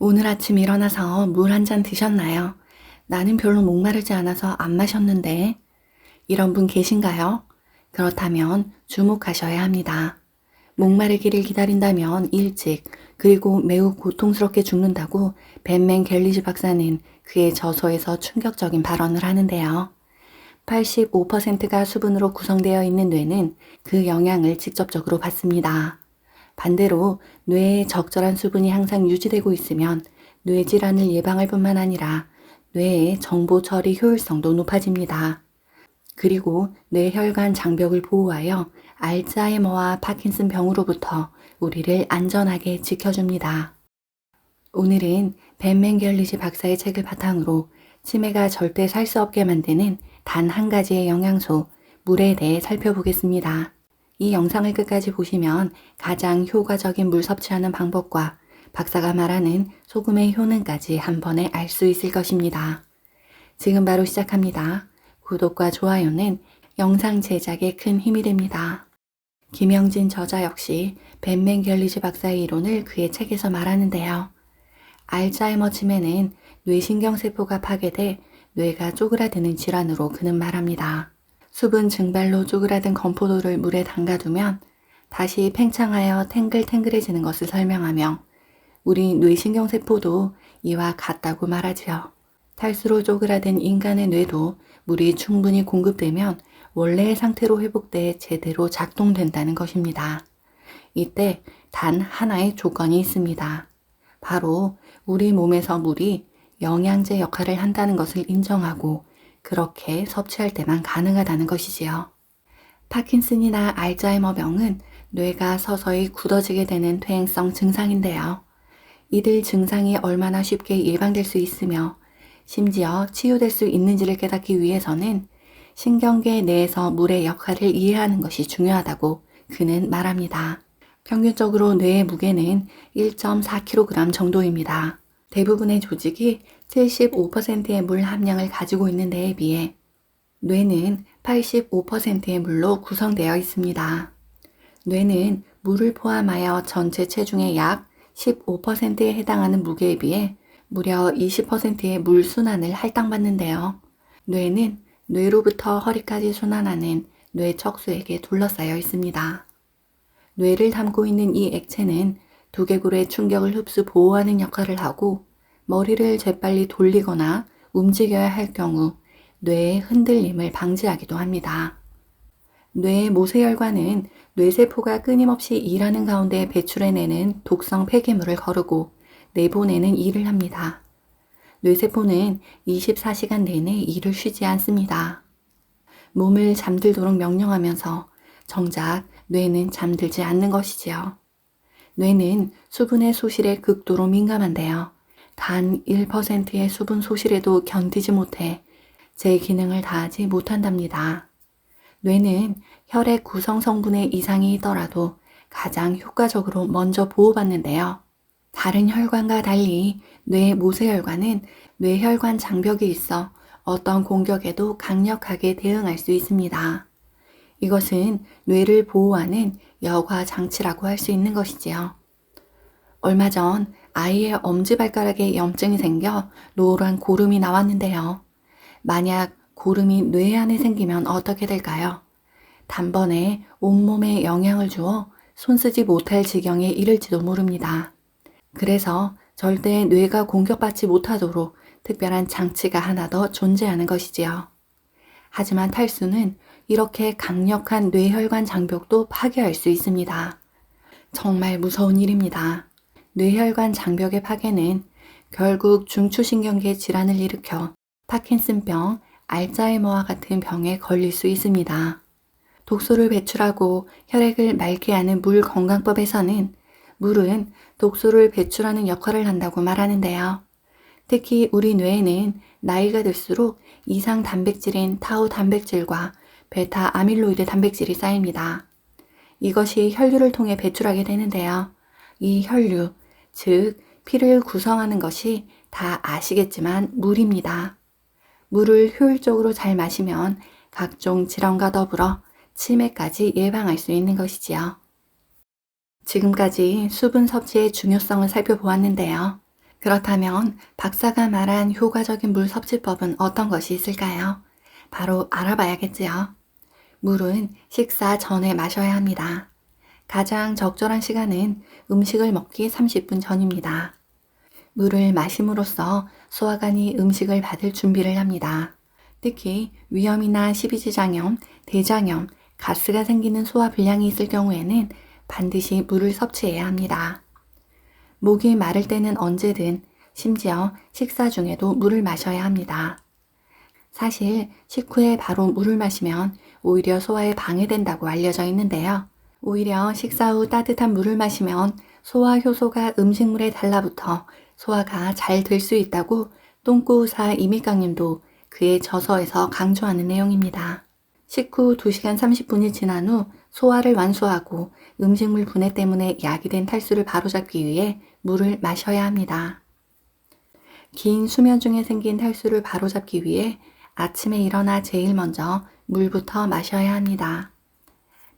오늘 아침 일어나서 물 한 잔 드셨나요? 나는 별로 목마르지 않아서 안 마셨는데. 이런 분 계신가요? 그렇다면 주목하셔야 합니다. 목마르기를 기다린다면 일찍 그리고 매우 고통스럽게 죽는다고 벤맨 갤리지 박사는 그의 저서에서 충격적인 발언을 하는데요. 85%가 수분으로 구성되어 있는 뇌는 그 영향을 직접적으로 받습니다. 반대로 뇌에 적절한 수분이 항상 유지되고 있으면 뇌질환을 예방할 뿐만 아니라 뇌의 정보 처리 효율성도 높아집니다. 그리고 뇌혈관 장벽을 보호하여 알츠하이머와 파킨슨 병으로부터 우리를 안전하게 지켜줍니다. 오늘은 벤맨 갤리지 박사의 책을 바탕으로 치매가 절대 살 수 없게 만드는 단 한 가지의 영양소, 물에 대해 살펴보겠습니다. 이 영상을 끝까지 보시면 가장 효과적인 물 섭취하는 방법과 박사가 말하는 소금의 효능까지 한 번에 알 수 있을 것입니다. 지금 바로 시작합니다. 구독과 좋아요는 영상 제작에 큰 힘이 됩니다. 김영진 저자 역시 벤맨 갤리지 박사의 이론을 그의 책에서 말하는데요. 알츠하이머 치매는 뇌신경세포가 파괴돼 뇌가 쪼그라드는 질환으로 그는 말합니다. 수분 증발로 쪼그라든 건포도를 물에 담가두면 다시 팽창하여 탱글탱글해지는 것을 설명하며 우리 뇌신경세포도 이와 같다고 말하지요. 탈수로 쪼그라든 인간의 뇌도 물이 충분히 공급되면 원래의 상태로 회복돼 제대로 작동된다는 것입니다. 이때 단 하나의 조건이 있습니다. 바로 우리 몸에서 물이 영양제 역할을 한다는 것을 인정하고 그렇게 섭취할 때만 가능하다는 것이지요. 파킨슨이나 알츠하이머 병은 뇌가 서서히 굳어지게 되는 퇴행성 증상인데요. 이들 증상이 얼마나 쉽게 예방될 수 있으며 심지어 치유될 수 있는지를 깨닫기 위해서는 신경계 내에서 물의 역할을 이해하는 것이 중요하다고 그는 말합니다. 평균적으로 뇌의 무게는 1.4kg 정도입니다. 대부분의 조직이 75%의 물 함량을 가지고 있는 데에 비해 뇌는 85%의 물로 구성되어 있습니다. 뇌는 물을 포함하여 전체 체중의 약 15%에 해당하는 무게에 비해 무려 20%의 물 순환을 할당받는데요. 뇌는 뇌로부터 허리까지 순환하는 뇌 척수에게 둘러싸여 있습니다. 뇌를 담고 있는 이 액체는 두개골의 충격을 흡수 보호하는 역할을 하고 머리를 재빨리 돌리거나 움직여야 할 경우 뇌의 흔들림을 방지하기도 합니다. 뇌의 모세혈관은 뇌세포가 끊임없이 일하는 가운데 배출해내는 독성 폐기물을 거르고 내보내는 일을 합니다. 뇌세포는 24시간 내내 일을 쉬지 않습니다. 몸을 잠들도록 명령하면서 정작 뇌는 잠들지 않는 것이지요. 뇌는 수분의 소실에 극도로 민감한데요. 단 1%의 수분 소실에도 견디지 못해 제 기능을 다하지 못한답니다. 뇌는 혈액 구성 성분의 이상이 있더라도 가장 효과적으로 먼저 보호받는데요. 다른 혈관과 달리 뇌 모세혈관은 뇌혈관 장벽이 있어 어떤 공격에도 강력하게 대응할 수 있습니다. 이것은 뇌를 보호하는 여과 장치라고 할 수 있는 것이지요. 얼마 전 아이의 엄지발가락에 염증이 생겨 노란 고름이 나왔는데요. 만약 고름이 뇌 안에 생기면 어떻게 될까요? 단번에 온몸에 영향을 주어 손쓰지 못할 지경에 이를지도 모릅니다. 그래서 절대 뇌가 공격받지 못하도록 특별한 장치가 하나 더 존재하는 것이지요. 하지만 탈수는 이렇게 강력한 뇌혈관 장벽도 파괴할 수 있습니다. 정말 무서운 일입니다. 뇌혈관 장벽의 파괴는 결국 중추신경계 질환을 일으켜 파킨슨병, 알츠하이머와 같은 병에 걸릴 수 있습니다. 독소를 배출하고 혈액을 맑게 하는 물 건강법에서는 물은 독소를 배출하는 역할을 한다고 말하는데요. 특히 우리 뇌에는 나이가 들수록 이상 단백질인 타우 단백질과 베타 아밀로이드 단백질이 쌓입니다. 이것이 혈류를 통해 배출하게 되는데요. 이 혈류, 즉 피를 구성하는 것이 다 아시겠지만 물입니다. 물을 효율적으로 잘 마시면 각종 질환과 더불어 치매까지 예방할 수 있는 것이지요. 지금까지 수분 섭취의 중요성을 살펴보았는데요. 그렇다면 박사가 말한 효과적인 물 섭취법은 어떤 것이 있을까요? 바로 알아봐야겠지요. 물은 식사 전에 마셔야 합니다. 가장 적절한 시간은 음식을 먹기 30분 전입니다. 물을 마심으로써 소화관이 음식을 받을 준비를 합니다. 특히 위염이나 십이지장염, 대장염, 가스가 생기는 소화불량이 있을 경우에는 반드시 물을 섭취해야 합니다. 목이 마를 때는 언제든, 심지어 식사 중에도 물을 마셔야 합니다. 사실 식후에 바로 물을 마시면 오히려 소화에 방해된다고 알려져 있는데요. 오히려 식사 후 따뜻한 물을 마시면 소화 효소가 음식물에 달라붙어 소화가 잘 될 수 있다고 똥꼬의사 이미강님도 그의 저서에서 강조하는 내용입니다. 식후 2시간 30분이 지난 후 소화를 완수하고 음식물 분해 때문에 야기된 탈수를 바로잡기 위해 물을 마셔야 합니다. 긴 수면 중에 생긴 탈수를 바로잡기 위해 아침에 일어나 제일 먼저 물부터 마셔야 합니다.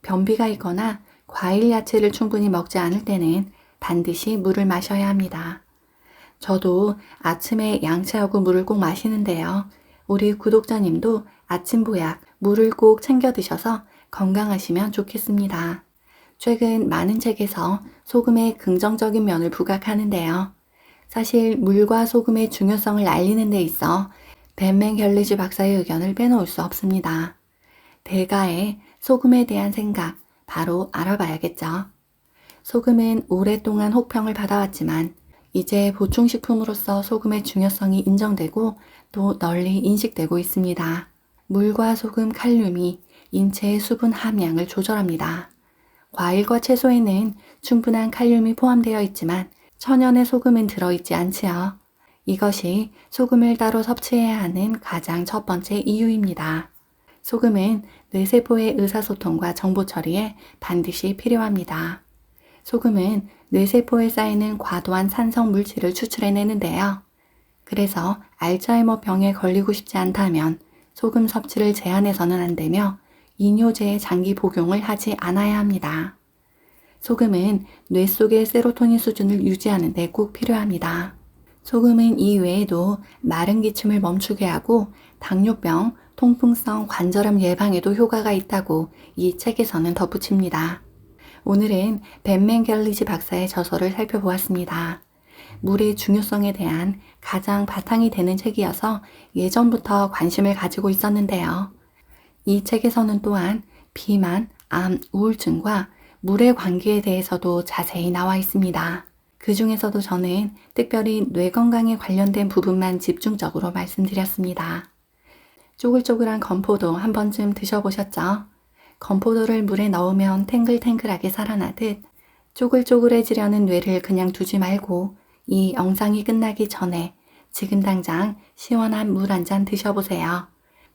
변비가 있거나 과일 야채를 충분히 먹지 않을 때는 반드시 물을 마셔야 합니다. 저도 아침에 양치하고 물을 꼭 마시는데요. 우리 구독자님도 아침 보약, 물을 꼭 챙겨 드셔서 건강하시면 좋겠습니다. 최근 많은 책에서 소금의 긍정적인 면을 부각하는데요. 사실 물과 소금의 중요성을 알리는 데 있어 벤맨 갤리지 박사의 의견을 빼놓을 수 없습니다. 대가의 소금에 대한 생각, 바로 알아봐야겠죠. 소금은 오랫동안 혹평을 받아왔지만 이제 보충식품으로서 소금의 중요성이 인정되고 또 널리 인식되고 있습니다. 물과 소금, 칼륨이 인체의 수분 함량을 조절합니다. 과일과 채소에는 충분한 칼륨이 포함되어 있지만 천연의 소금은 들어있지 않지요. 이것이 소금을 따로 섭취해야 하는 가장 첫 번째 이유입니다. 소금은 뇌세포의 의사소통과 정보 처리에 반드시 필요합니다. 소금은 뇌세포에 쌓이는 과도한 산성 물질을 추출해내는데요. 그래서 알츠하이머 병에 걸리고 싶지 않다면 소금 섭취를 제한해서는 안 되며 이뇨제의 장기 복용을 하지 않아야 합니다. 소금은 뇌 속의 세로토닌 수준을 유지하는 데 꼭 필요합니다. 소금은 이 외에도 마른 기침을 멈추게 하고 당뇨병, 통풍성 관절암 예방에도 효과가 있다고 이 책에서는 덧붙입니다. 오늘은 벤맨 갤리지 박사의 저서를 살펴보았습니다. 물의 중요성에 대한 가장 바탕이 되는 책이어서 예전부터 관심을 가지고 있었는데요. 이 책에서는 또한 비만, 암, 우울증과 물의 관계에 대해서도 자세히 나와 있습니다. 그 중에서도 저는 특별히 뇌 건강에 관련된 부분만 집중적으로 말씀드렸습니다. 쪼글쪼글한 건포도 한 번쯤 드셔보셨죠? 건포도를 물에 넣으면 탱글탱글하게 살아나듯 쪼글쪼글해지려는 뇌를 그냥 두지 말고 이 영상이 끝나기 전에 지금 당장 시원한 물 한 잔 드셔보세요.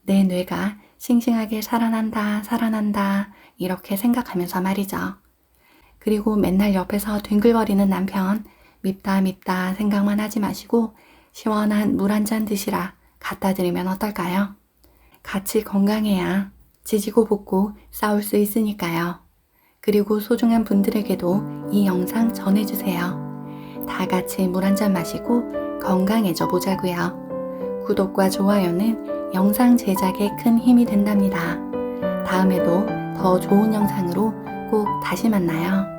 내 뇌가 싱싱하게 살아난다, 살아난다 이렇게 생각하면서 말이죠. 그리고 맨날 옆에서 뒹글거리는 남편 밉다 밉다 생각만 하지 마시고 시원한 물 한 잔 드시라 갖다 드리면 어떨까요? 같이 건강해야 지지고 볶고 싸울 수 있으니까요. 그리고 소중한 분들에게도 이 영상 전해주세요. 다 같이 물 한 잔 마시고 건강해져 보자고요. 구독과 좋아요는 영상 제작에 큰 힘이 된답니다. 다음에도 더 좋은 영상으로 꼭 다시 만나요.